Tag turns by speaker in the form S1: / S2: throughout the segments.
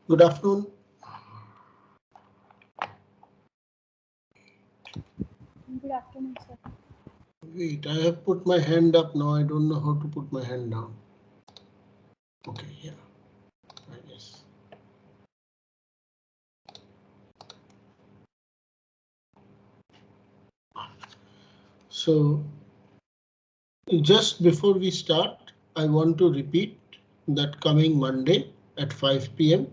S1: Good afternoon.
S2: Good afternoon, sir.
S1: Wait, I have put my hand up now. I don't know how to put my hand down. Okay, yeah, I guess. So, just before we start, I want to repeat that coming Monday at 5 p.m.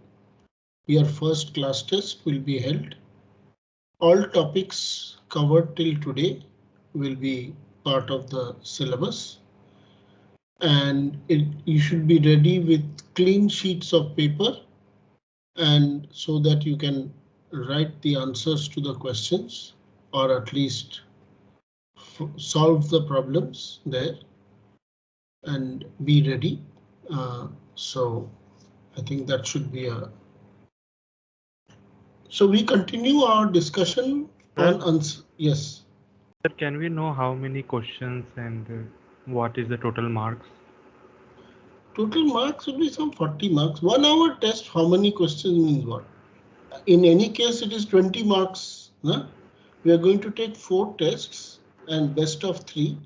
S1: your first class test will be held. All topics covered till today will be part of the syllabus. And you should be ready with clean sheets of paper, and so that you can write the answers to the questions, or at least solve the problems there and be ready. So I think that should be a. So we continue our discussion on yes.
S3: Sir, can we know how many questions and what is the total marks?
S1: Total marks will be some 40 marks. 1 hour test, how many questions means what? In any case, it is 20 marks. Huh? We are going to take 4 tests and best of 3.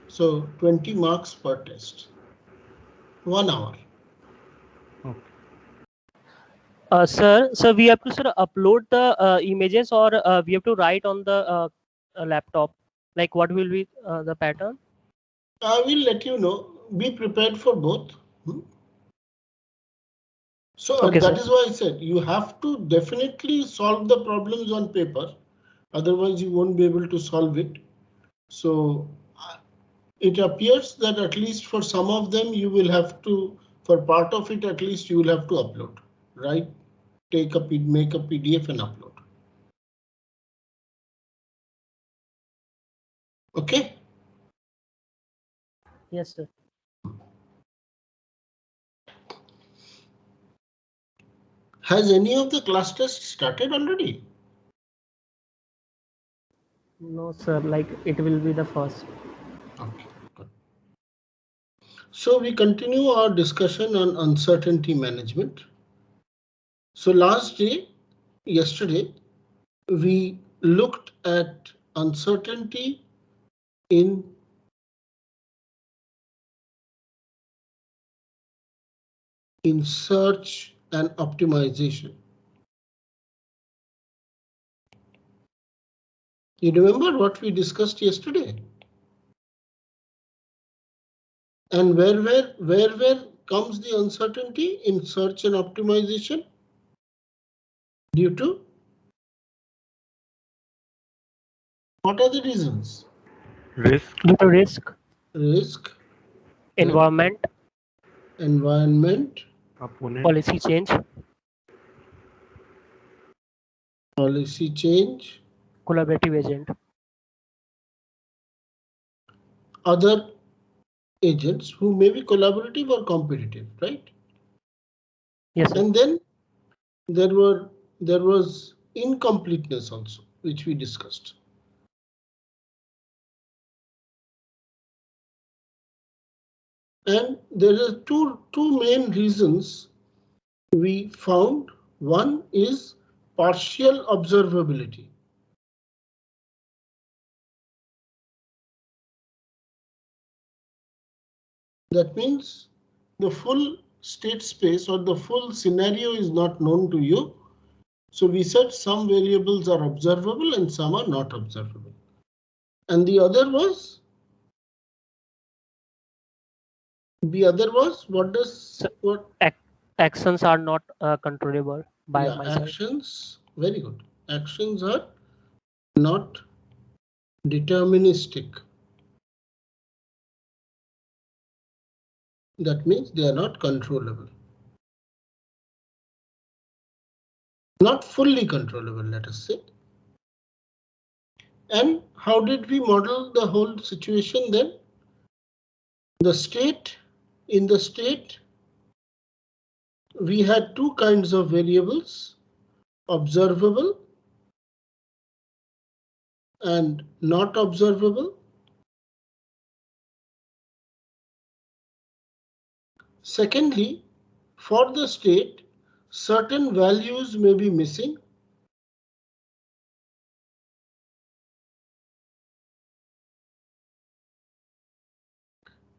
S1: So 20 marks per test. 1 hour.
S3: Okay.
S4: Sir, we have to upload the images, or we have to write on the laptop. Like, what will be the pattern?
S1: I will let you know. Be prepared for both. So
S4: okay,
S1: that
S4: sir.
S1: is why I said you have to definitely solve the problems on paper. Otherwise, you won't be able to solve it. So it appears that at least for some of them, you will have to, for part of it, at least you will have to upload, right? Make a PDF and upload. Okay.
S4: Yes, sir.
S1: Has any of the class tests started already?
S4: No, sir. Like, it will be the first.
S1: Okay, good. So we continue our discussion on uncertainty management. So yesterday, we looked at uncertainty in search and optimization. You remember what we discussed yesterday? And where comes the uncertainty in search and optimization? Due to what are the reasons?
S3: Risk.
S4: Due to risk.
S1: Risk.
S4: Environment.
S1: Environment.
S3: Opponent.
S4: Policy change.
S1: Policy change.
S4: Collaborative agent.
S1: Other agents who may be collaborative or competitive, right?
S4: Yes, sir.
S1: And then there was incompleteness also, which we discussed. And there are two main reasons we found. One is partial observability. That means the full state space or the full scenario is not known to you. So we said some variables are observable and some are not observable. And the other was what?
S4: Actions are not controllable by myself.
S1: Actions, very good. Actions are not deterministic. That means they are not controllable. Not fully controllable, let us say. And how did we model the whole situation then? In the state, we had two kinds of variables, observable and not observable. Secondly, for the state, certain values may be missing,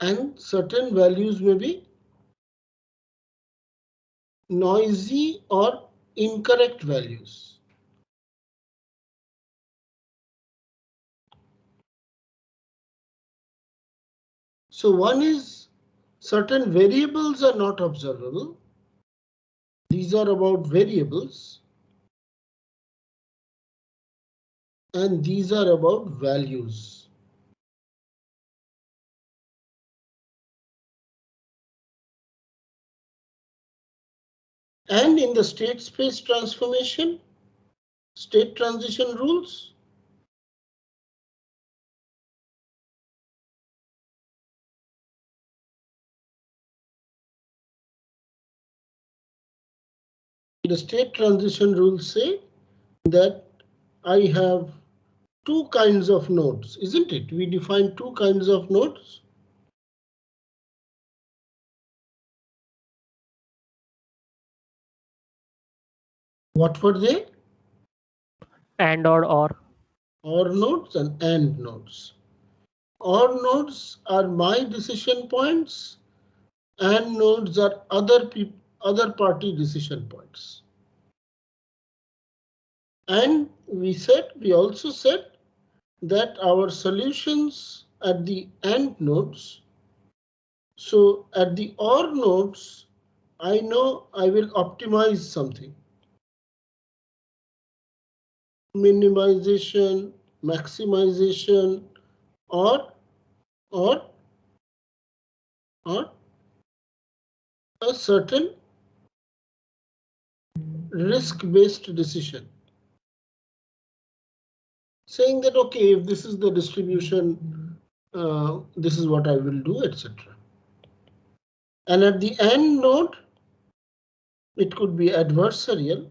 S1: and certain values may be noisy or incorrect values. So one is certain variables are not observable. These are about variables. And these are about values. And in the state space transformation, state transition rules, the state transition rules say that I have two kinds of nodes, isn't it? We define two kinds of nodes. What were they?
S4: And or.
S1: OR nodes and nodes. OR nodes are my decision points, and nodes are other party decision points. And we also said that our solutions at the AND nodes. So at the OR nodes, I know I will optimize something. Minimization, maximization, or a certain risk-based decision. Saying that, okay, if this is the distribution, this is what I will do, etc. And at the AND node, it could be adversarial,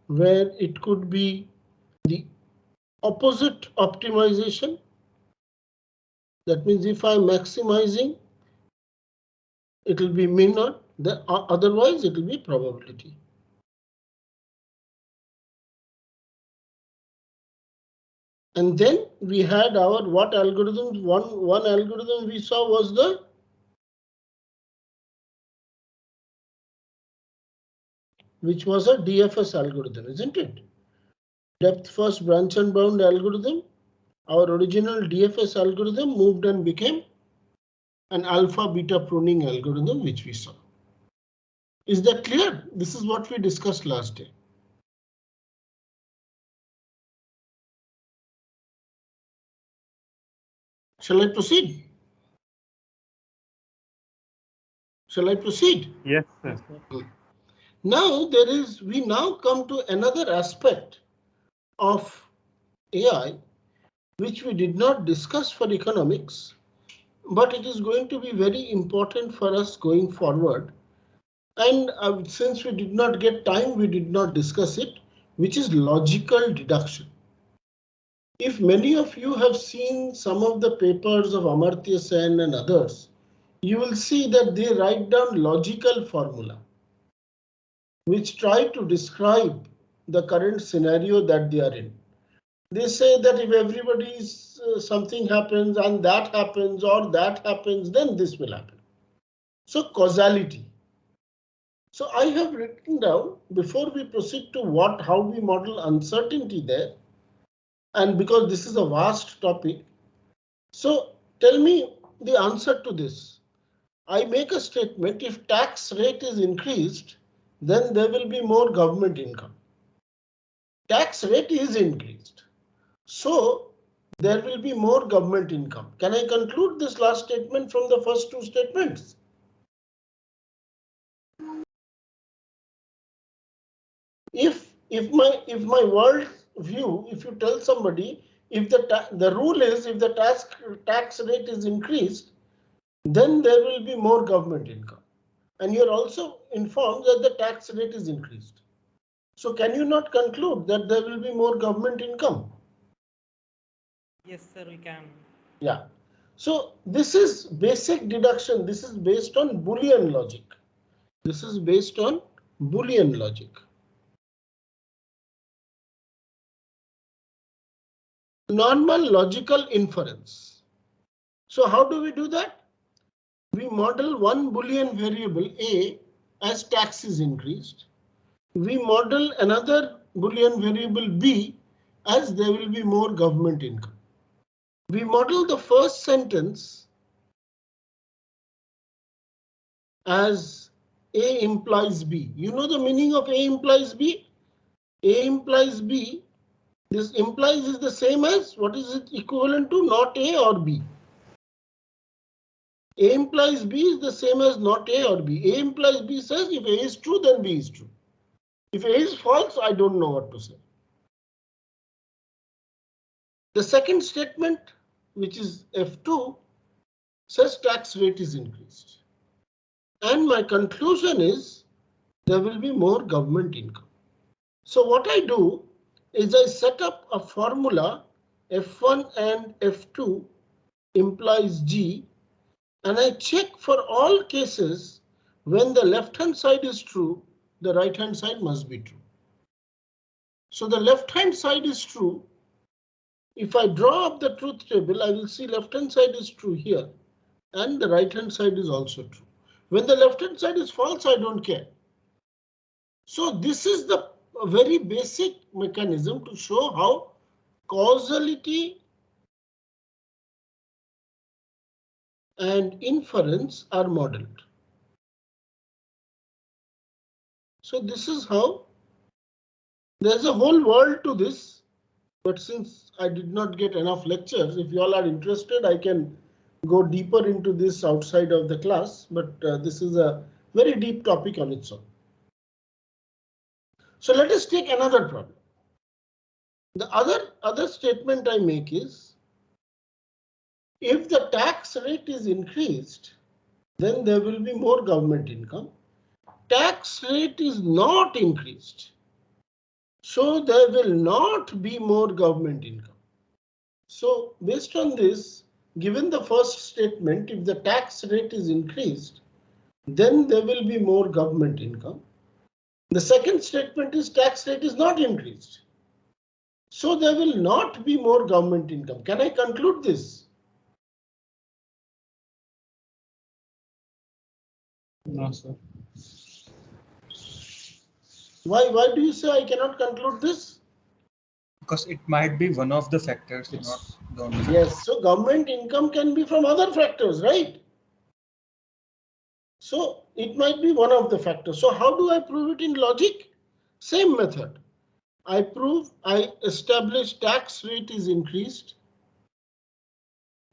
S1: where it could be the opposite optimization. That means if I'm maximizing, it will be min or otherwise it will be probability. And then we had our what algorithms? One algorithm we saw was the which was a DFS algorithm, isn't it? Depth first branch and bound algorithm. Our original DFS algorithm moved and became an alpha beta pruning algorithm, which we saw. Is that clear? This is what we discussed last day. Shall I proceed? Shall I proceed?
S3: Yes, sir.
S1: Now we now come to another aspect of AI, which we did not discuss for economics, but it is going to be very important for us going forward. And since we did not get time, we did not discuss it, which is logical deduction. If many of you have seen some of the papers of Amartya Sen and others, you will see that they write down logical formula, which try to describe the current scenario that they are in. They say that if everybody's something happens and that happens or that happens, then this will happen. So causality. So I have written down before we proceed to how we model uncertainty there. And because this is a vast topic, so tell me the answer to this. I make a statement, if tax rate is increased, then there will be more government income. Tax rate is increased, so there will be more government income. Can I conclude this last statement from the first two statements? If my world view, if you tell somebody, if the rule is if the tax rate is increased, then there will be more government income, and you're also informed that the tax rate is increased. So can you not conclude that there will be more government income?
S5: Yes, sir, we can.
S1: Yeah. So this is basic deduction. This is based on Boolean logic. This is based on Boolean logic. Normal logical inference. So how do we do that? We model one Boolean variable A as tax is increased. We model another Boolean variable B as there will be more government income. We model the first sentence as A implies B. You know the meaning of A implies B? A implies B. This implies is the same as, what is it equivalent to, not A or B? A implies B is the same as not A or B. A implies B says if A is true, then B is true. If A is false, I don't know what to say. The second statement, which is F2, says tax rate is increased. And my conclusion is there will be more government income. So what I do is I set up a formula F1 and F2 implies G, and I check for all cases when the left hand side is true, the right hand side must be true. So the left hand side is true. If I draw up the truth table, I will see left hand side is true here and the right hand side is also true. When the left hand side is false, I don't care. So this is the very basic mechanism to show how causality and inference are modeled. So this is how there's a whole world to this. But since I did not get enough lectures, if you all are interested, I can go deeper into this outside of the class. But this is a very deep topic on its own. So let us take another problem. The other statement I make is, if the tax rate is increased, then there will be more government income. Tax rate is not increased, so there will not be more government income. So based on this, given the first statement, if the tax rate is increased, then there will be more government income. The second statement is tax rate is not increased, so there will not be more government income. Can I conclude this?
S6: No, sir.
S1: Why do you say I cannot conclude this?
S6: Because it might be one of the factors, not the only.
S1: Yes, so government income can be from other factors, right? So it might be one of the factors. So how do I prove it in logic? Same method. I establish tax rate is increased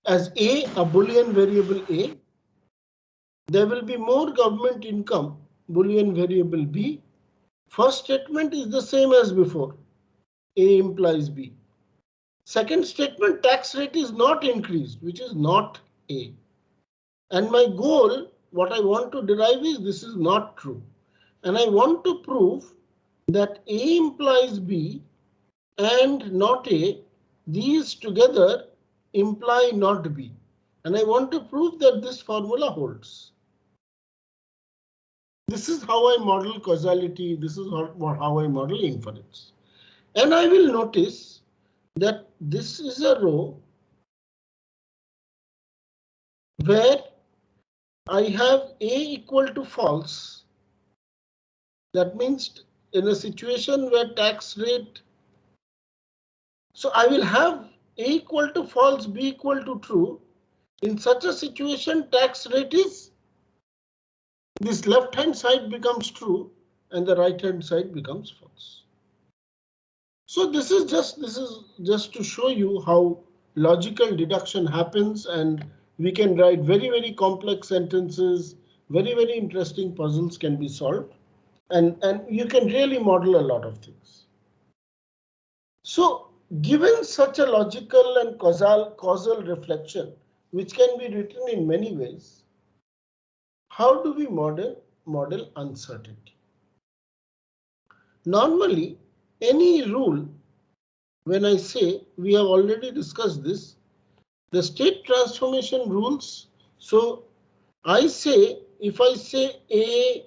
S1: as a Boolean variable A. There will be more government income, Boolean variable B. First statement is the same as before. A implies B. Second statement, tax rate is not increased, which is not A. And my goal, what I want to derive is this is not true. And I want to prove that A implies B and not A, these together imply not B. And I want to prove that this formula holds. This is how I model causality. This is how I model inference. And I will notice that this is a row where I have A equal to false. That means in a situation where tax rate. So I will have A equal to false, B equal to true. In such a situation, tax rate is this left hand side becomes true and the right hand side becomes false. So this is just to show you how logical deduction happens, and we can write very complex sentences. Very interesting puzzles can be solved, and you can really model a lot of things. So given such a logical and causal reflection, which can be written in many ways, how do we model uncertainty? Normally, any rule, when I say, we have already discussed this, the state transformation rules. So I say, if I say A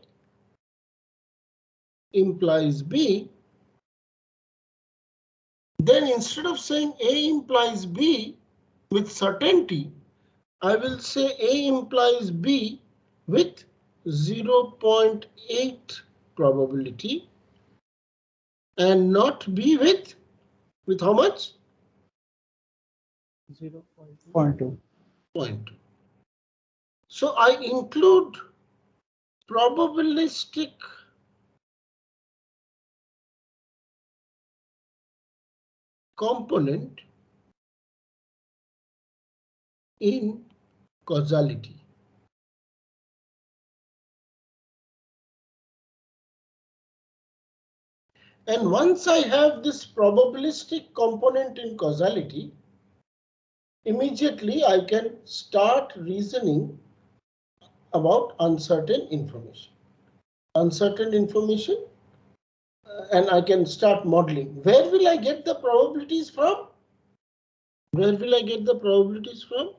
S1: implies B, then instead of saying A implies B with certainty, I will say A implies B with 0.8 probability and not B with how much?
S6: 0.2.
S1: 0.2. So I include probabilistic component in causality. And once I have this probabilistic component in causality, immediately I can start reasoning about uncertain information. Uncertain information, and I can start modeling. Where will I get the probabilities from? Where will I get the probabilities from?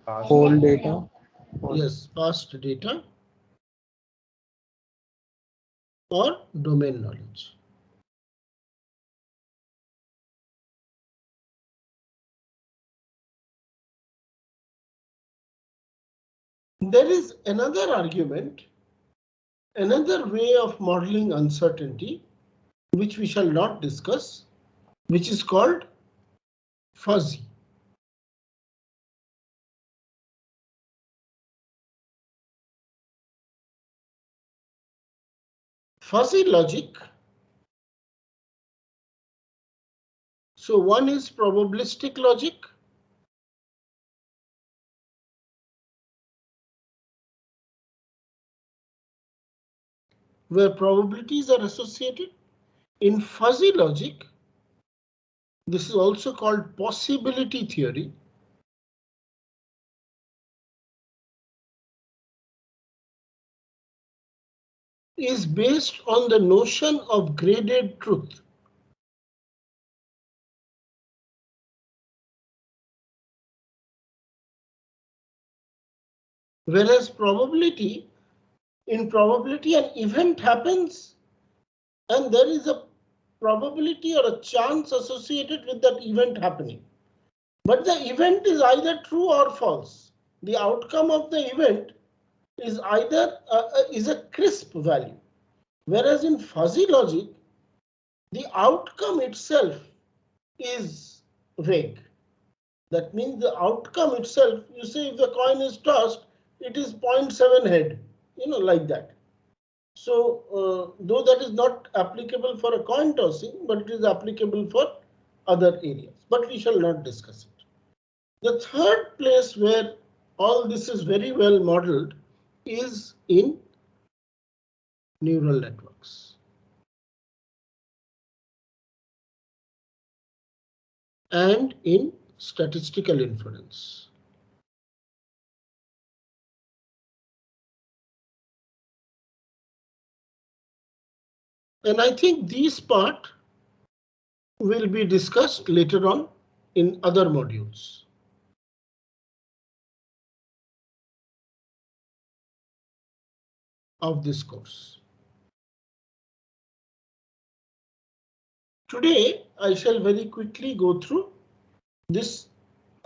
S6: Whole data.
S1: Yes, past data or domain knowledge. There is another argument, another way of modeling uncertainty, which we shall not discuss, which is called fuzzy. Fuzzy logic. So one is probabilistic logic, where probabilities are associated. In fuzzy logic, this is also called possibility theory. Is based on the notion of graded truth. Whereas probability, in probability an event happens and there is a probability or a chance associated with that event happening. But the event is either true or false. The outcome of the event is either is a crisp value. Whereas in fuzzy logic, the outcome itself is vague. That means the outcome itself, you say if the coin is tossed, it is 0.7 head, like that. So though that is not applicable for a coin tossing, but it is applicable for other areas. But we shall not discuss it. The third place where all this is very well modeled is in neural networks. And in statistical inference. And I think these part will be discussed later on in other modules. Of this course. Today, I shall very quickly go through this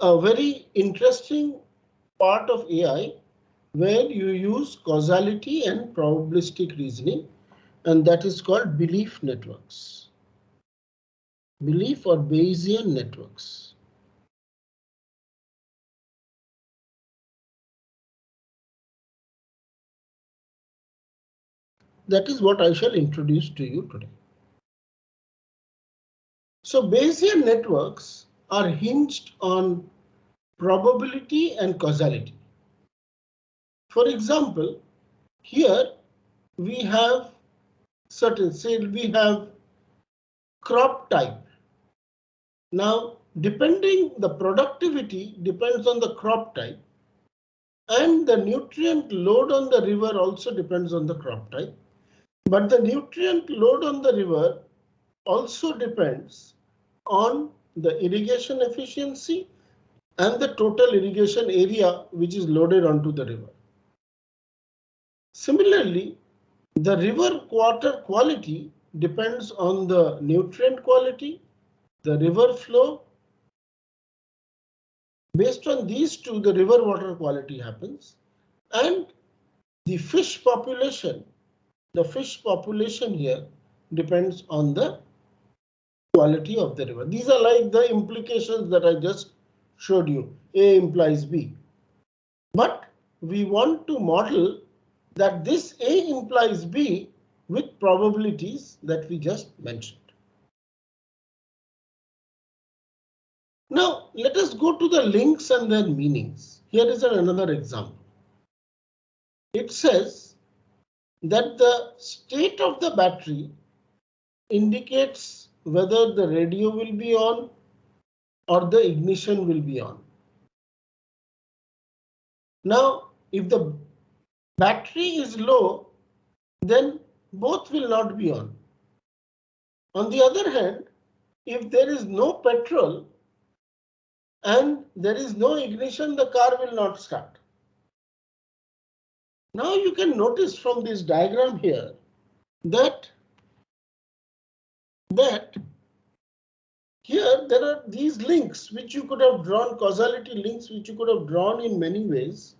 S1: very interesting part of AI where you use causality and probabilistic reasoning, and that is called belief networks. Belief or Bayesian networks. That is what I shall introduce to you today. So Bayesian networks are hinged on probability and causality. For example, here we have certain, say we have crop type. Now, depending the productivity depends on the crop type, and the nutrient load on the river also depends on the crop type. But the nutrient load on the river also depends on the irrigation efficiency and the total irrigation area which is loaded onto the river. Similarly, the river water quality depends on the nutrient quality, the river flow. Based on these two, the river water quality happens, and the fish population here depends on the quality of the river. These are like the implications that I just showed you. A implies B. But we want to model that this A implies B with probabilities that we just mentioned. Now let us go to the links and their meanings. Here is another example. It says that the state of the battery indicates whether the radio will be on or the ignition will be on. Now, if the battery is low, then both will not be on. On the other hand, if there is no petrol and there is no ignition, the car will not start. Now you can notice from this diagram here that here there are these links which you could have drawn, causality links which you could have drawn in many ways.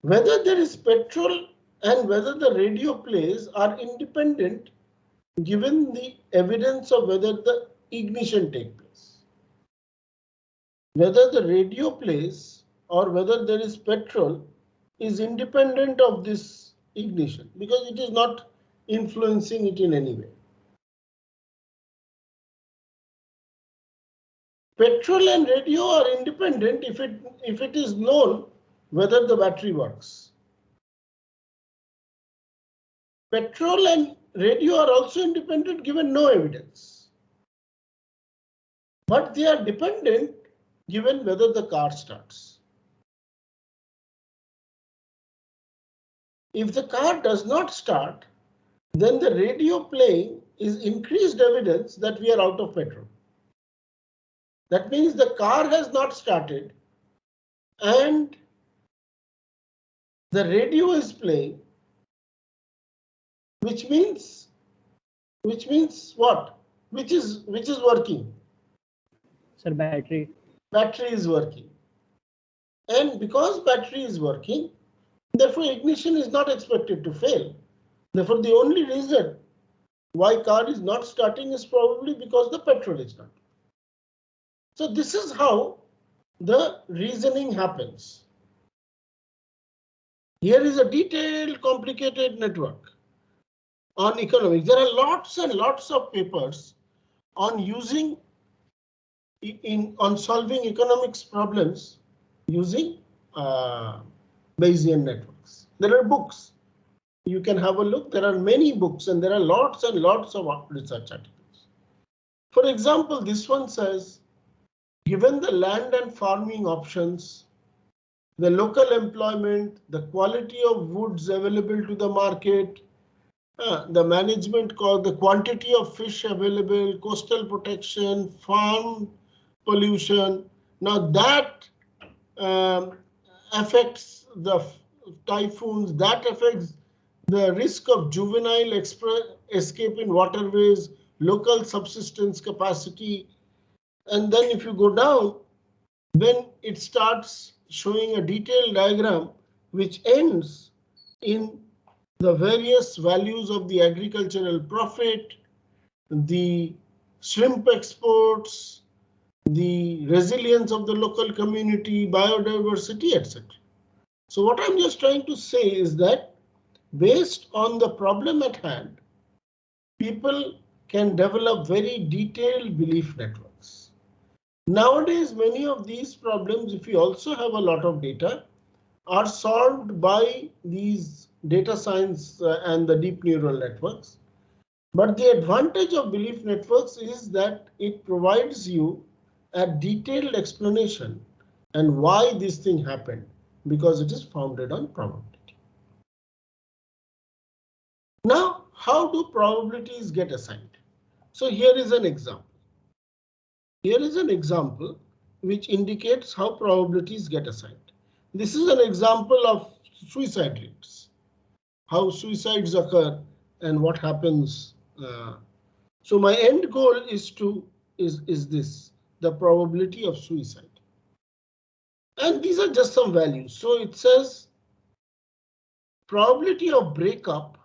S1: Whether there is petrol and whether the radio plays are independent given the evidence of whether the ignition takes place. Whether the radio plays or whether there is petrol is independent of this ignition because it is not influencing it in any way. Petrol and radio are independent if it is known whether the battery works. Petrol and radio are also independent given no evidence. But they are dependent given whether the car starts. If the car does not start, then the radio playing is increased evidence that we are out of petrol. That means the car has not started and the radio is playing, which means what? Which is working?
S4: Sir, battery.
S1: Battery is working. And because battery is working, therefore ignition is not expected to fail. Therefore, the only reason why car is not starting is probably because the petrol is not. So this is how the reasoning happens. Here is a detailed, complicated network on economics. There are lots and lots of papers on using on solving economics problems using Bayesian networks. There are books. You can have a look. There are many books and there are lots and lots of research articles. For example, this one says, given the land and farming options, the local employment, the quality of woods available to the market, the management cost, the quantity of fish available, coastal protection, farm pollution. Now that affects the typhoons, that affects the risk of juvenile escape in waterways, local subsistence capacity. And then if you go down, then it starts showing a detailed diagram which ends in the various values of the agricultural profit, the shrimp exports, the resilience of the local community, biodiversity, etc. So what I'm just trying to say is that based on the problem at hand, people can develop very detailed belief networks. Nowadays, many of these problems, if you also have a lot of data, are solved by these data science and the deep neural networks. But the advantage of belief networks is that it provides you a detailed explanation and why this thing happened, because it is founded on probability. how do probabilities get assigned? So here is an example. Here is an example which indicates how probabilities get assigned. This is an example of suicide rates, how suicides occur and what happens. So my end goal is this, the probability of suicide. And these are just some values. So it says probability of breakup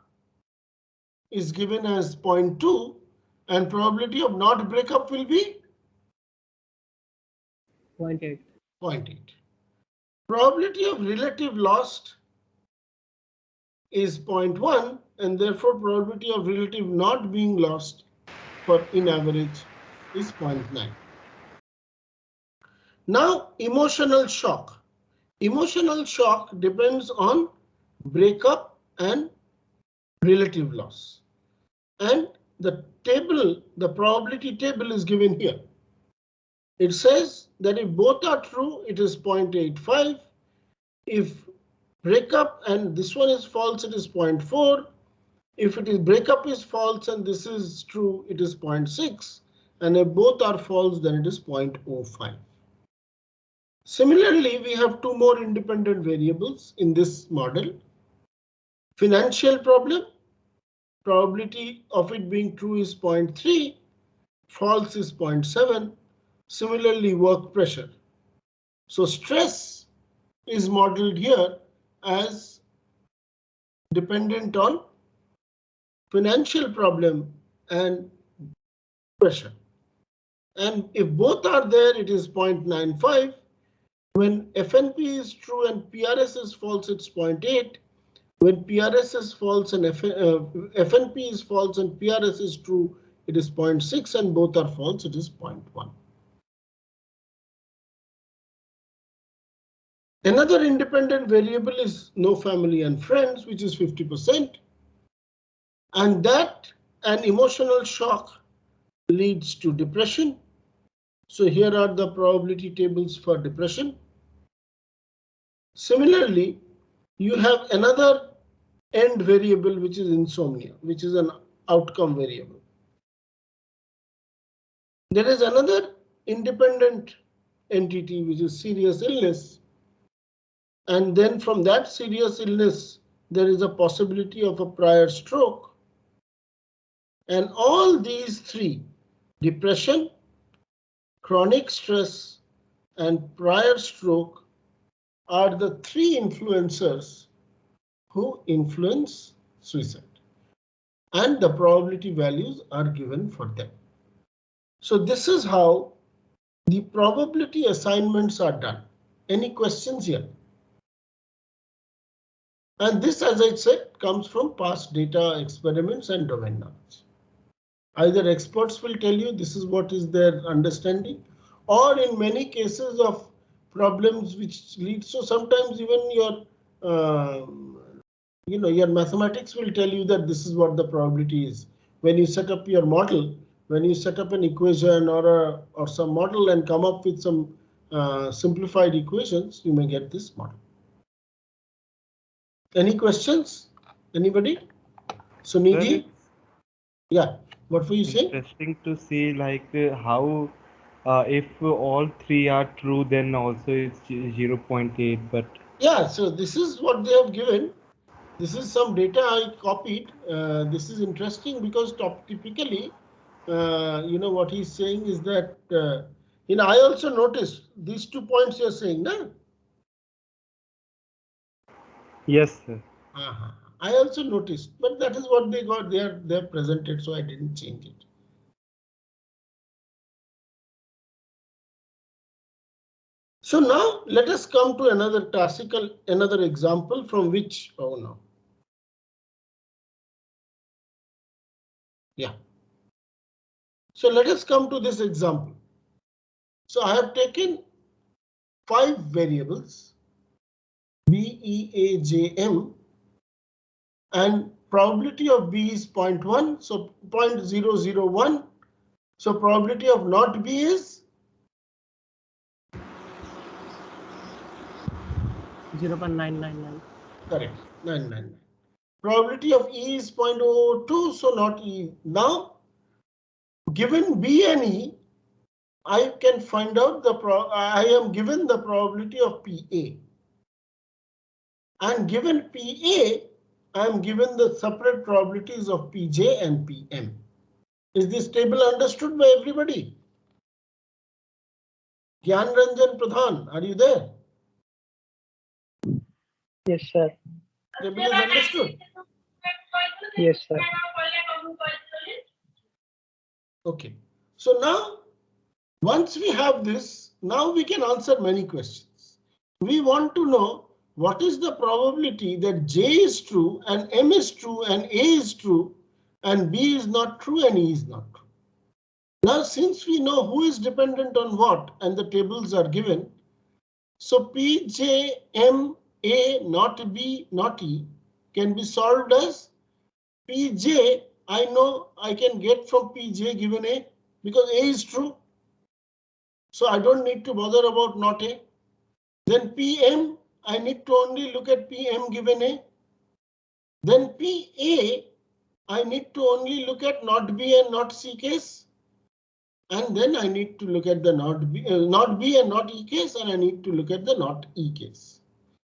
S1: is given as 0.2 and probability of not breakup will be
S4: 0.8.
S1: 0.8. Probability of relative loss is 0.1 and therefore probability of relative not being lost for in average is 0.9. Now emotional shock. Emotional shock depends on breakup and relative loss. And the table, the probability table is given here. It says that if both are true, it is 0.85. If breakup and this one is false, it is 0.4. If it is breakup is false and this is true, it is 0.6. And if both are false, then it is 0.05. Similarly, we have two more independent variables in this model. Financial problem, probability of it being true is 0.3, false is 0.7. Similarly, work pressure. So stress is modeled here as dependent on financial problem and pressure. And if both are there, it is 0.95. When FNP is true and PRS is false, it's 0.8. When PRS is false and FNP is false and PRS is true, it is 0.6 and both are false, it is 0.1. Another independent variable is no family and friends, which is 50%. And that an emotional shock leads to depression. So here are the probability tables for depression. Similarly, you have another end variable, which is insomnia, which is an outcome variable. There is another independent entity, which is serious illness. And then from that serious illness, there is a possibility of a prior stroke. And all these three, depression, chronic stress, and prior stroke, are the three influencers who influence suicide. And the probability values are given for them. So this is how the probability assignments are done. Any questions here? And this, as I said, comes from past data, experiments, and domain knowledge. Either experts will tell you this is what is their understanding, or in many cases of problems which lead. So sometimes even your mathematics will tell you that this is what the probability is. When you set up your model, when you set up an equation or some model and come up with some simplified equations, you may get this model. Any questions? Anybody? Sunidhi? Yeah. What were you saying?
S3: Interesting to see how if all three are true, then also it's 0.8. But
S1: yeah, so this is what they have given. This is some data I copied. This is interesting because typically, what he's saying is that, I also noticed these 2 points you're saying, no?
S3: yes, sir.
S1: I also noticed, but that is what they got. They're presented, so I didn't change it. So now let us come to another example from which, oh no. Yeah. So let us come to this example. So I have taken 5 variables, B, E, A, J, M, and probability of B is 0.1, so 0.001. So probability of not B is
S4: 0.999.
S1: correct, 999. Probability of E is 0.002, so not E. Now, given B and E, I can find out I am given the probability of PA. And given PA, I am given the separate probabilities of PJ and PM. Is this table understood by everybody? Gyan Ranjan Pradhan, are you there?
S7: Yes, sir.
S1: Table is understood?
S7: Yes, sir.
S1: Okay. So now, once we have this, now we can answer many questions. We want to know what is the probability that J is true and M is true and A is true and B is not true and E is not true. Now, since we know who is dependent on what and the tables are given, so P, J, M, A, not B, not E can be solved as Pj. I know I can get from Pj given A because A is true. So I don't need to bother about not A. Then PM, I need to only look at PM given A. Then PA, I need to only look at not B and not C case. And then I need to look at the not B and not E case, and I need to look at the not E case.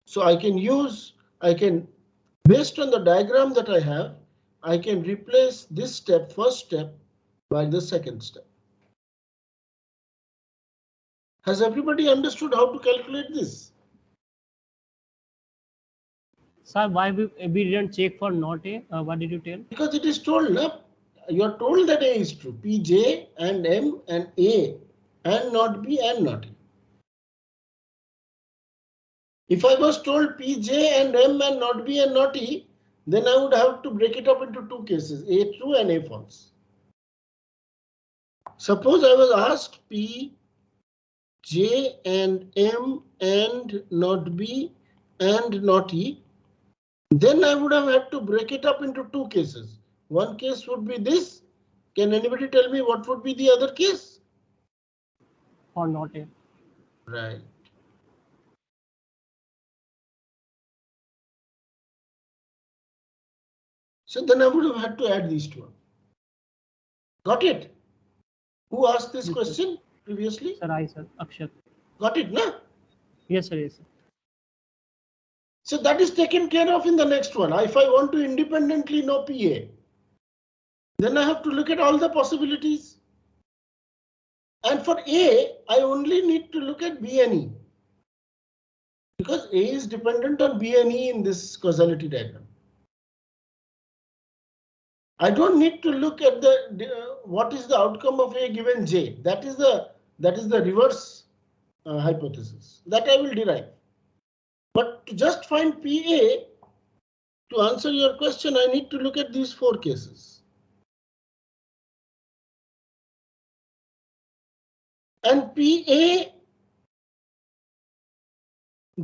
S1: So I can based on the diagram that I have, I can replace this first step, by the second step. Has everybody understood how to calculate this?
S4: Sir, why we didn't check for not A? What did you tell?
S1: Because it is told, no? You are told that A is true. Pj and M and A and not B and not E. If I was told Pj and M and not B and not E, then I would have to break it up into two cases, A true and A false. Suppose I was asked P, J and M and not B and not E, then I would have had to break it up into two cases. One case would be this. Can anybody tell me what would be the other case?
S4: For not A.
S1: Right. So then I would have had to add these two. Got it? Who asked this question previously?
S4: Sir, I, sir. Akshat.
S1: Got it, na?
S4: Yes, sir. Yes, sir.
S1: So that is taken care of in the next one. If I want to independently know PA, then I have to look at all the possibilities. And for A, I only need to look at B and E. Because A is dependent on B and E in this causality diagram. I don't need to look at what is the outcome of A given J. That is the reverse hypothesis that I will derive. But to just find PA, to answer your question, I need to look at these four cases. And PA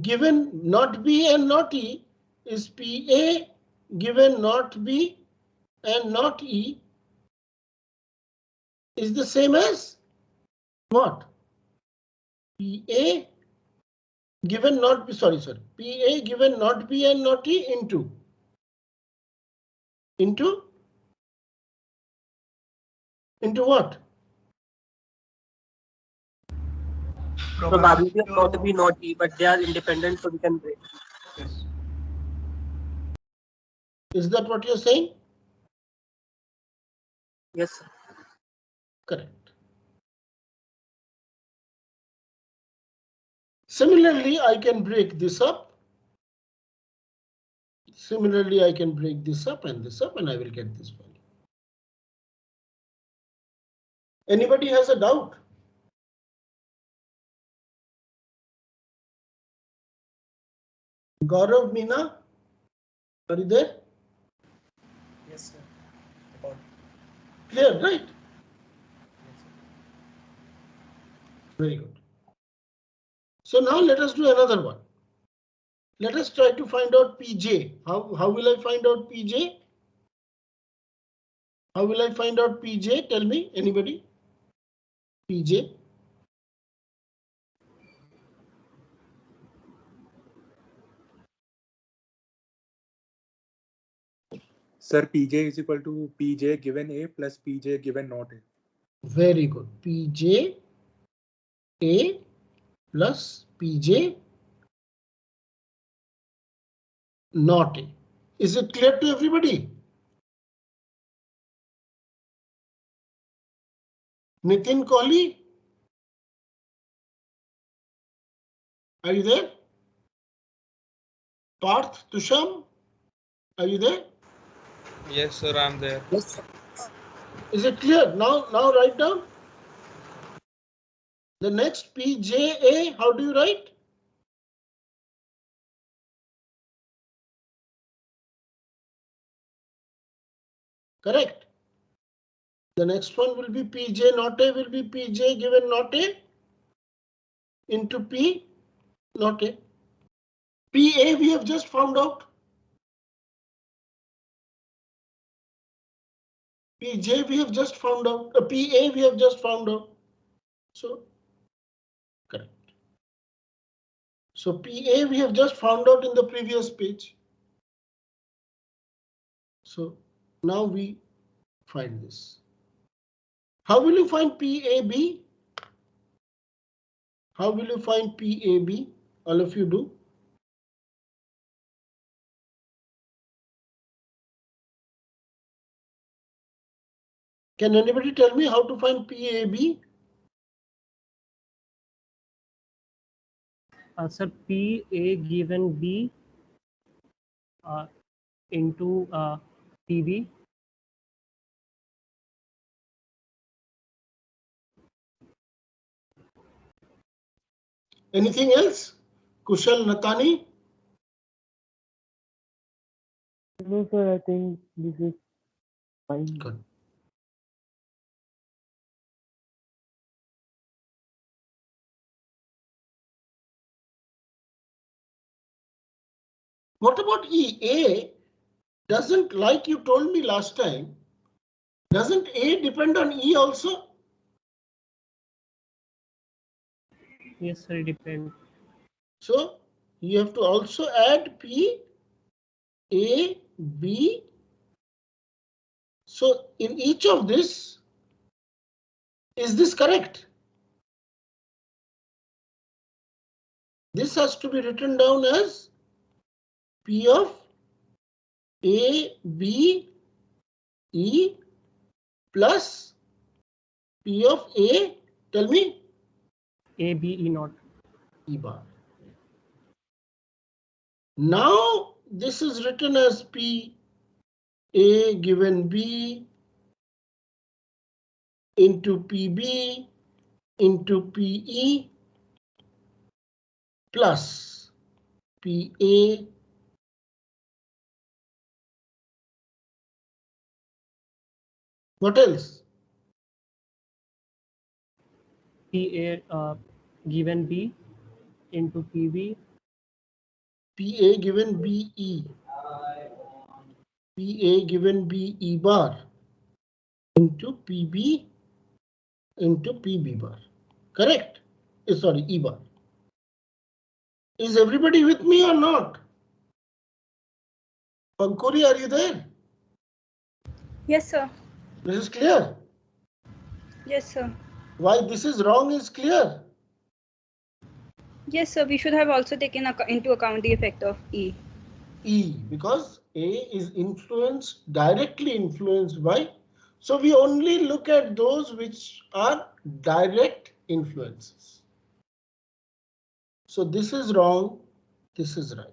S1: given not B and not E is PA given not B and not E is the same as what? PA given not B, sorry, PA given not B and not E into what?
S7: Probability of not B, not E, but they are independent, so we can break.
S6: Yes.
S1: Is that what you're saying?
S7: Yes, sir.
S1: Correct. Similarly, I can break this up. Similarly, I can break this up, and I will get this value. Anybody has a doubt? Gaurav, Meena, are you there?
S6: Yes, sir.
S1: Clear, right? Very good. So now let us do another one. Let us try to find out PJ. How will I find out PJ? How will I find out PJ? Tell me, anybody? PJ.
S6: Sir, Pj is equal to Pj given A plus Pj given not A.
S1: Very good. Pj A plus Pj not A. Is it clear to everybody? Nitin Kohli? Are you there? Parth Tusham? Are you there?
S8: Yes, sir, I'm there.
S1: Yes. Is it clear? Now write down. The next PJA, how do you write? Correct. The next one will be Pj not A, will be Pj given not A into P not A. PA we have just found out. PJ we have just found out. PA we have just found out. So correct. So PA we have just found out in the previous page. So now we find this. How will you find PAB? How will you find PAB? All of you do. Can anybody tell me how to find PAB?
S4: Sir, P A given B into PB.
S1: Anything else? Kushal Natani?
S3: No, sir, I think this is fine.
S1: Good. What about E? A doesn't, like you told me last time, doesn't A depend on E also?
S4: Yes, sir, it depends.
S1: So you have to also add P, A, B. So in each of this, is this correct? This has to be written down as P of A, B, E plus P of A, tell me?
S4: A, B, E naught.
S1: E bar. Now this is written as P A given B into PB into PE plus PA what else?
S4: P A given B into PB.
S1: PA given BE. PA given BE bar into PB into PB bar. Correct? Sorry, E bar. Is everybody with me or not? Pankuri, are you there?
S2: Yes, sir.
S1: This is clear.
S2: Yes, sir.
S1: Why this is wrong is clear.
S2: Yes, sir. We should have also taken into account the effect of E.
S1: E, because A is directly influenced by, so we only look at those which are direct influences. So this is wrong, this is right.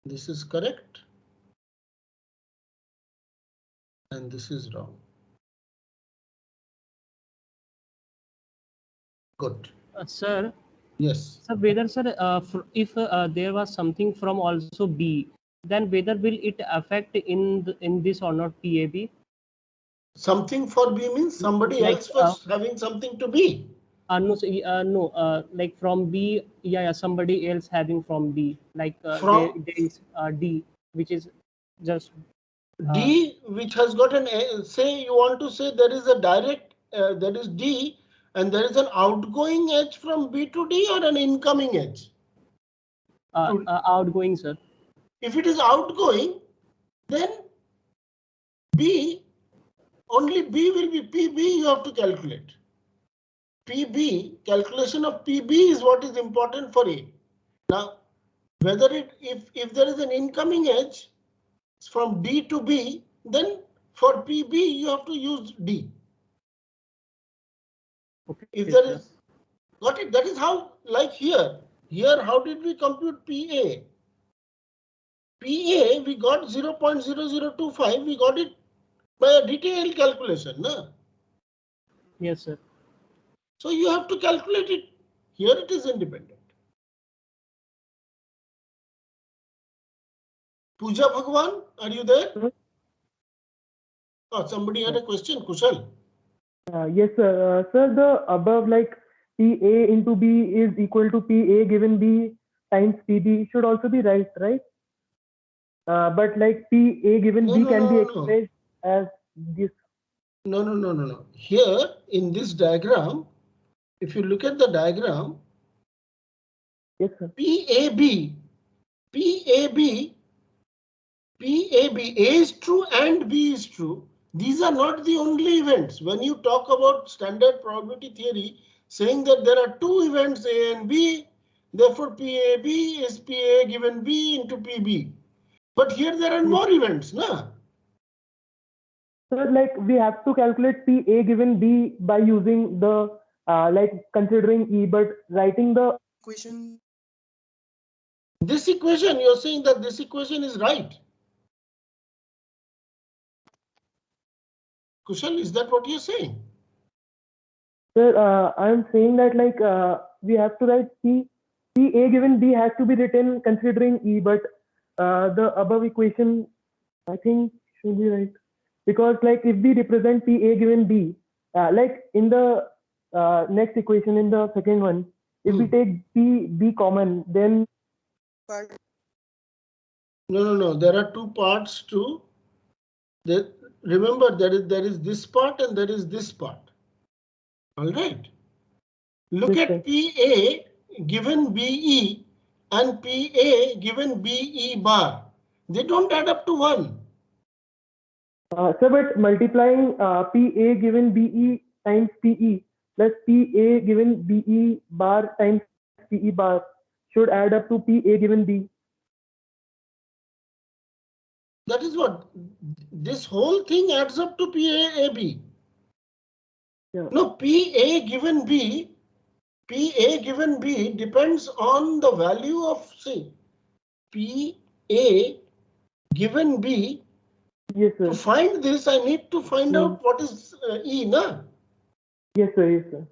S1: This is correct. And this is wrong. Good.
S4: Sir.
S1: Yes.
S4: So whether, sir, if there was something from also B, then whether will it affect in this or not PAB?
S1: Something for B means somebody
S4: Like,
S1: else was having something to B.
S4: No, so, no, like from B, yeah, somebody else having from B, like there is D, which is just
S1: D, which has got an A, say you want to say there is a direct, that is D, and there is an outgoing edge from B to D or an incoming edge?
S4: outgoing, sir.
S1: If it is outgoing, then B, only B will be PB you have to calculate. PB, calculation of PB is what is important for A. Now, whether if there is an incoming edge from D to B, then for PB you have to use D.
S4: Okay,
S1: If there
S4: sir.
S1: is, got it? That is how, like here, how did we compute PA? PA, we got 0.0025, we got it by a detailed calculation. No?
S4: Yes, sir.
S1: So you have to calculate it. Here it is independent. Pooja Bhagwan, are you there? Oh, somebody had a question, Kushal.
S9: Yes, sir. Sir, the above, like PA into B is equal to PA given B times PB should also be right? But like PA given B can be expressed as this.
S1: No. Here in this diagram, if you look at the diagram,
S9: yes, sir.
S1: PAB, A is true and B is true. These are not the only events. When you talk about standard probability theory, saying that there are two events A and B, therefore PAB is PA given B into PB. But here there are more events, no?
S9: So like we have to calculate PA given B by using the like considering E, but writing the equation.
S1: This equation, you're saying that this equation is right. Kushal, is that what you're saying?
S9: Sir, I'm saying that like we have to write PA given B has to be written considering E, but the above equation I think should be right. Because like if we represent PA given B, like in the next equation in the second one, if we take B common, then
S1: No. There are two parts to that. Remember, there is this part and there is this part. All right. Look at PA given BE and PA given BE bar. They don't add up to 1.
S9: So but multiplying PA given BE times PE plus PA given BE bar times PE bar should add up to PA given B.
S1: That is what this whole thing adds up to PAAB.
S9: Yeah.
S1: No, PA given B depends on the value of, say, PA given B.
S9: Yes, sir.
S1: To find this, I need to find out what is E, na?
S9: Yes, sir. Yes, sir.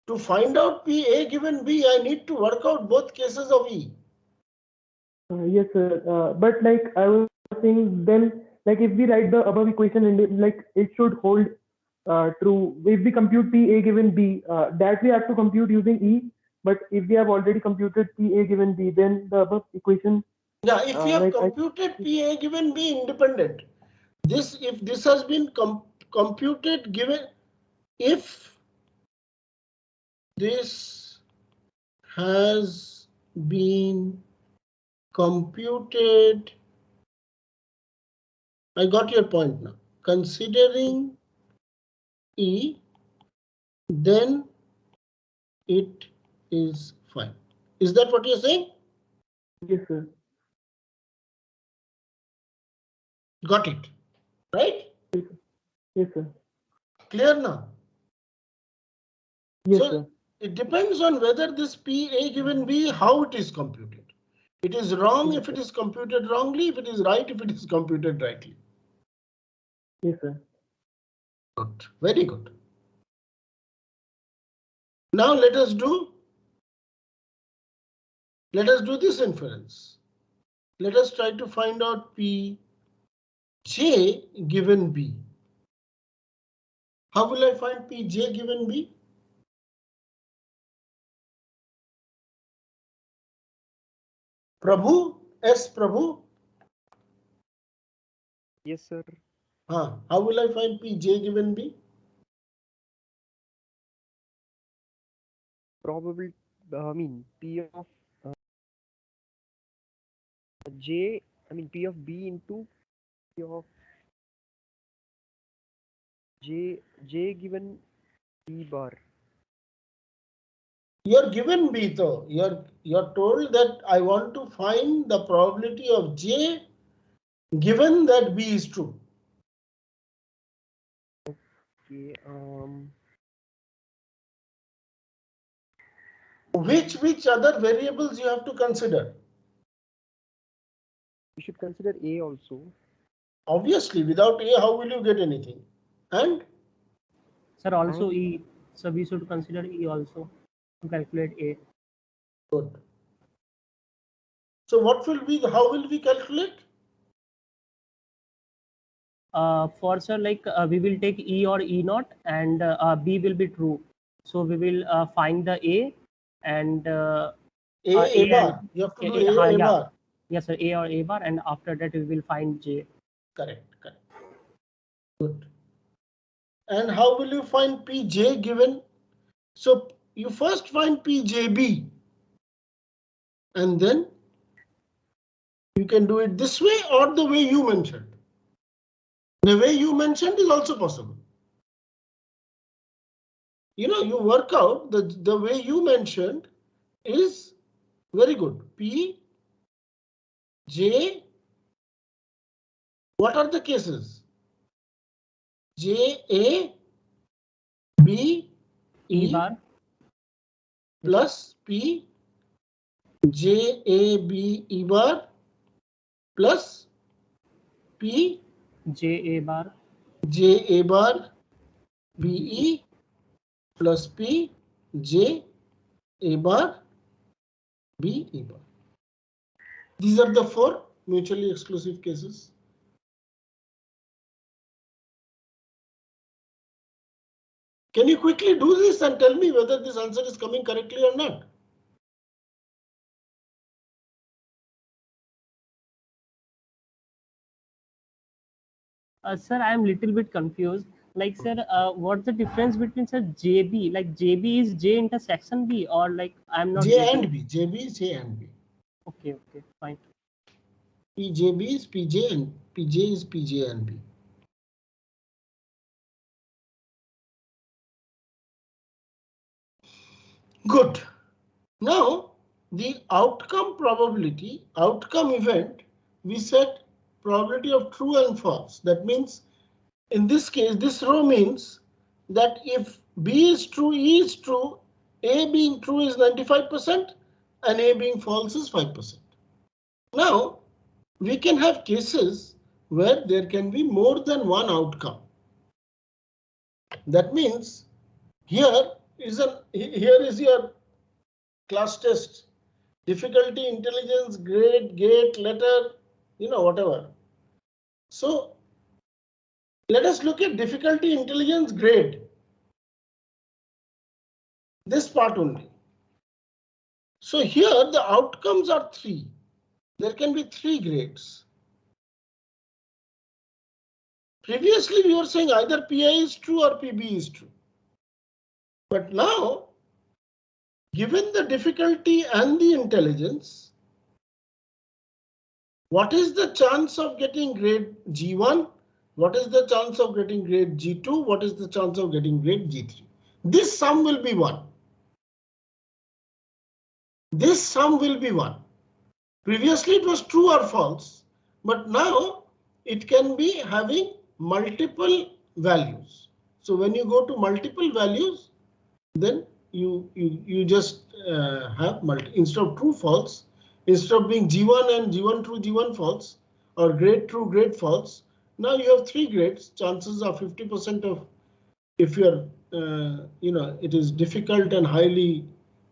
S1: To find out PA given B, I need to work out both cases of E.
S9: Yes, sir. But like I was saying, then like if we write the above equation and like it should hold true. If we compute PA given B, that we have to compute using E. But if we have already computed PA given B, then the above equation.
S1: Yeah, if we have computed PA given B independent, if this has been computed given, if this has been computed, I got your point now. Considering E, then it is fine. Is that what you're saying?
S9: Yes, sir.
S1: Got it, right?
S9: Yes, sir.
S1: Clear now?
S9: Yes,
S1: so
S9: sir.
S1: It depends on whether this PA given B, how it is computed. It is wrong if it is computed wrongly, if it is right if it is computed rightly.
S9: Yes, sir.
S1: Good. Very good. Now let us do this inference. Let us try to find out P J given B. How will I find P J given B? Prabhu, S. Prabhu.
S3: Yes, sir.
S1: How will I find P J given B?
S3: Probably, I mean, P of
S10: J, I mean P of B into P of J given B bar.
S1: You're given B though. You're told that I want to find the probability of J given that B is true.
S10: Okay.
S1: Which other variables you have to consider?
S10: We should consider A also.
S1: Obviously, without A, how will you get anything? And
S4: Sir, also E. So we should consider E also to calculate A.
S1: good. So what will be how will we calculate?
S4: For sir, like we will take E or E naught, and B will be true. So we will find the A and
S1: A bar.
S4: and
S1: You have to do A
S4: yeah,
S1: bar.
S4: yes sir, A or A bar, and after that we will find J.
S1: Correct. Good. And how will you find Pj given? So you first find Pjb, and then you can do it this way or the way you mentioned. The way you mentioned is also possible. You work out the way you mentioned is very good. P, J, what are the cases? J, A, B,
S4: E bar
S1: plus P, J, A, B, E bar plus P,
S4: J A bar
S1: J, A bar, B, E plus P, J, A bar, B, E bar. These are the 4 mutually exclusive cases. Can you quickly do this and tell me whether this answer is coming correctly or not?
S4: Sir, I am little bit confused. Like, sir, what's the difference between sir JB? Like, JB is J intersection B, or like I'm not
S1: J
S4: getting.
S1: and B. JB is J and B.
S4: Okay, fine.
S1: PJB is PJ and PJ is PJ and B. Good. Now the outcome probability, outcome event, we said probability of true and false. That means in this case, this row means that if B is true, E is true, A being true is 95% and A being false is 5%. Now we can have cases where there can be more than one outcome. That means here is your class test, difficulty, intelligence, grade, gate, letter, whatever. So let us look at difficulty, intelligence, grade. This part only. So here the outcomes are 3. There can be 3 grades. Previously we were saying either PI is true or PB is true. But now, given the difficulty and the intelligence, what is the chance of getting grade G1? What is the chance of getting grade G2? What is the chance of getting grade G3? This sum will be 1. This sum will be 1. Previously it was true or false, but now it can be having multiple values. So when you go to multiple values, then you just have instead of true false, instead of being G1 and G1 true G1 false or grade true grade false, now you have 3 grades. Chances are 50% of if you're it is difficult and highly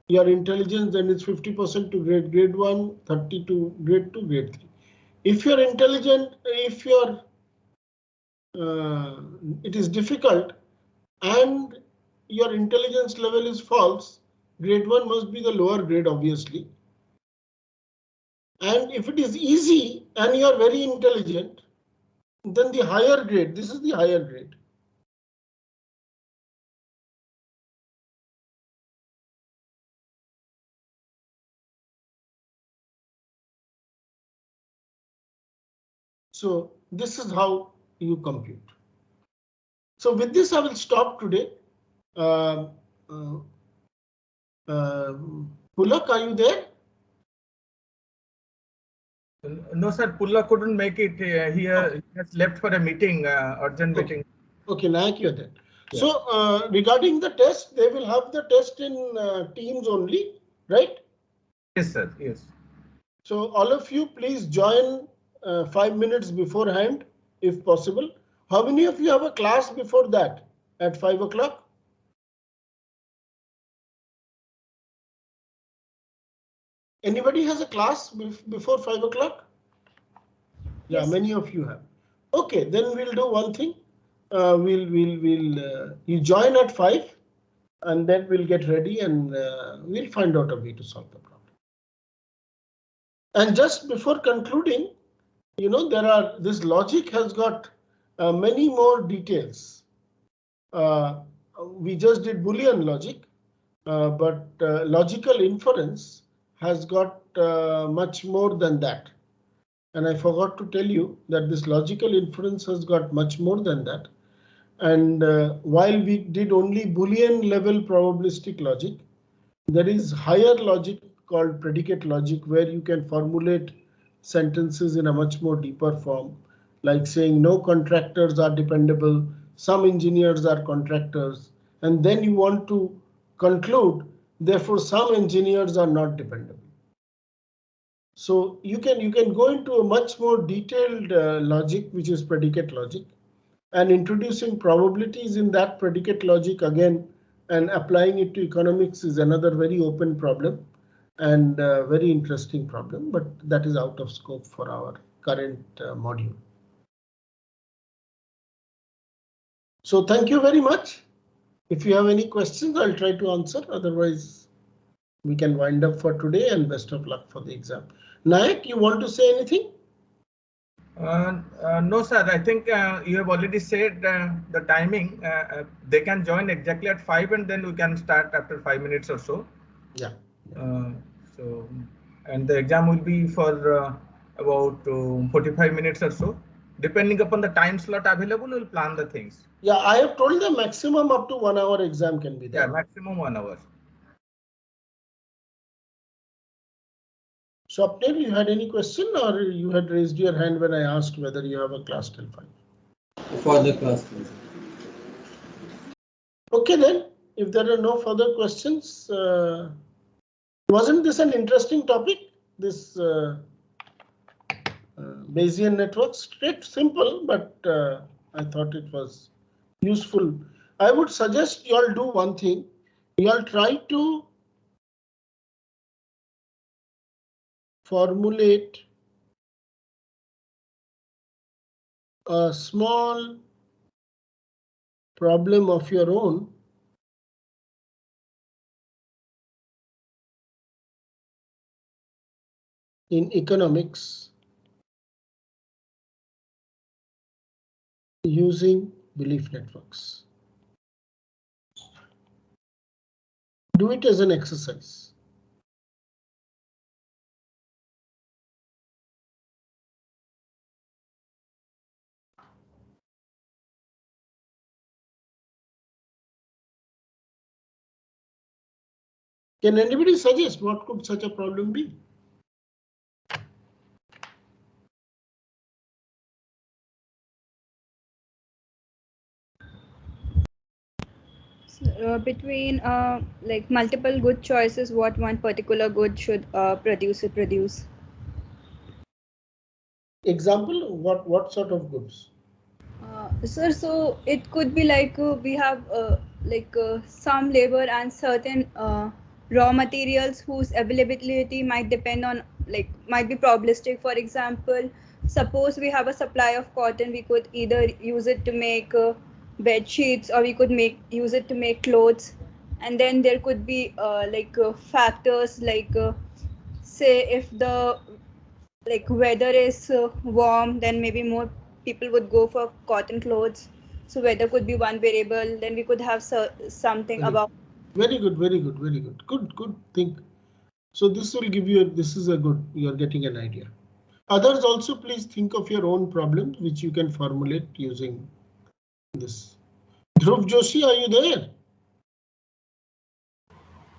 S1: your intelligence, then it's 50% to grade 1, 30 to grade 2, grade 3. If you're intelligent, if you're it is difficult and your intelligence level is false, grade 1 must be the lower grade, obviously. And if it is easy and you're very intelligent, then the higher grade, this is the higher grade. So this is how you compute. So with this, I will stop today. Pulak, are you there?
S11: No, sir. Pulla couldn't make it. He has left for a meeting, urgent meeting.
S1: Okay, Nayak, you're there. Yeah. So regarding the test, they will have the test in Teams only, right?
S11: Yes, sir. Yes.
S1: So all of you, please join 5 minutes beforehand, if possible. How many of you have a class before that at 5 o'clock? Anybody has a class before 5 o'clock? Yeah, yes. Many of you have. Okay, then we'll do one thing. You join at 5, and then we'll get ready and we'll find out a way to solve the problem. And just before concluding, you know, this logic has got many more details. We just did Boolean logic, but logical inference has got much more than that. And I forgot to tell you that this logical inference has got much more than that. And while we did only Boolean level probabilistic logic, there is higher logic called predicate logic, where you can formulate sentences in a much more deeper form, like saying no contractors are dependable, some engineers are contractors, and then you want to conclude, therefore some engineers are not dependable. So you can go into a much more detailed logic, which is predicate logic, and introducing probabilities in that predicate logic again and applying it to economics is another very open problem and very interesting problem, but that is out of scope for our current module. So thank you very much. If you have any questions, I'll try to answer. Otherwise, we can wind up for today, and best of luck for the exam. Nayak, you want to say anything?
S11: No, sir. I think you have already said the timing. They can join exactly at 5, and then we can start after 5 minutes or so.
S1: Yeah.
S11: And the exam will be for about 45 minutes or so. Depending upon the time slot available, we'll plan the things.
S1: Yeah, I have told them maximum up to 1 hour exam can be there.
S11: Yeah, maximum 1 hour.
S1: Swapnil, you had any question, or you had raised your hand when I asked whether you have a class till 5?
S12: For the class.
S1: Okay, then, if there are no further questions, wasn't this an interesting topic? This Bayesian networks, straight, simple, but I thought it was useful. I would suggest you all do one thing. You all try to formulate a small problem of your own in economics using belief networks. Do it as an exercise. Can anybody suggest what could such a problem be?
S2: Between like multiple good choices, what one particular good should produce.
S1: Example, what sort of goods?
S2: Sir, so it could be like we have some labor and certain raw materials whose availability might depend on, like, might be probabilistic. For example, suppose we have a supply of cotton, we could either use it to make bed sheets, or we could use it to make clothes. And then there could be factors like say if the weather is warm, then maybe more people would go for cotton clothes. So weather could be one variable. Then we could have something about.
S1: Very good, very good, very good. Good thing. So this will give you, this is a good, you're getting an idea. Others also please think of your own problems which you can formulate using this. Dhruv Joshi, are you there?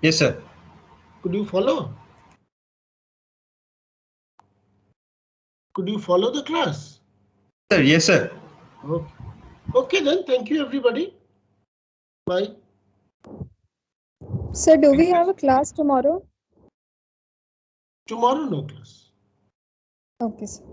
S6: Yes, sir.
S1: Could you follow? Could you follow the class?
S6: Sir, yes, sir.
S1: Okay. Okay then, thank you everybody. Bye.
S12: Sir, do we have a class tomorrow?
S1: Tomorrow no class.
S12: Okay, sir.